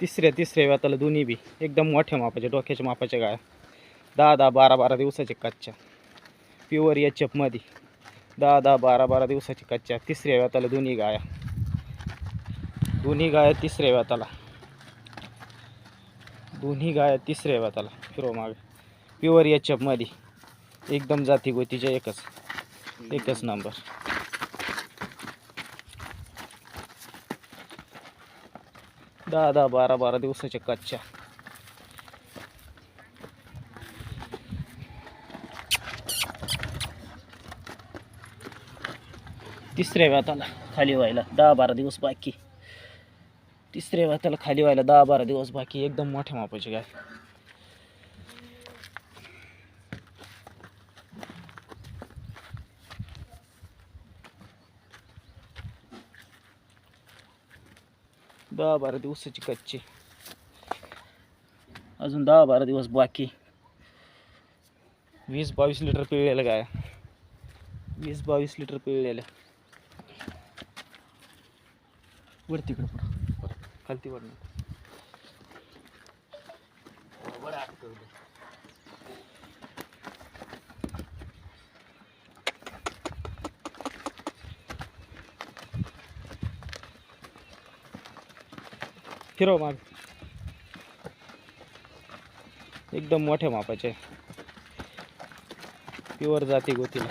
तिसऱ्या व्याताला दोन्ही बी एकदम मोठ्या मापाच्या डोक्याच्या मापाच्या गाया 10-10 12-12 दिवसाच्या कच्च्या प्युअर एचएफमध्ये 10-10 12-12 दिवसाची कच्च्या तिसऱ्या व्याताला दोन्ही गाया तिसऱ्या व्याताला फिरो माग प्युअर एचएफमध्ये एकदम जाती गोतीच्या एकच नंबर. दहा 12-12 दिवसाच्या कच्च्या तिसऱ्या व्याताला खाली व्हायला 10-12 दिवस बाकी. तिसऱ्या व्याताला खाली व्हायला 10-12 दिवस बाकी. एकदम मोठ्या मापाची गाय. दहा 12 दिवसाची कच्ची अजून 10-12 दिवस बाकी. 20-22 लिटर पिळलेल्या गाय 20-22 लिटर पिळलेल्या. वर तिकडं पुढं खालती वर फिरव माग. एकदम मोठ्या मापाचे प्युअर जाती गोतीला.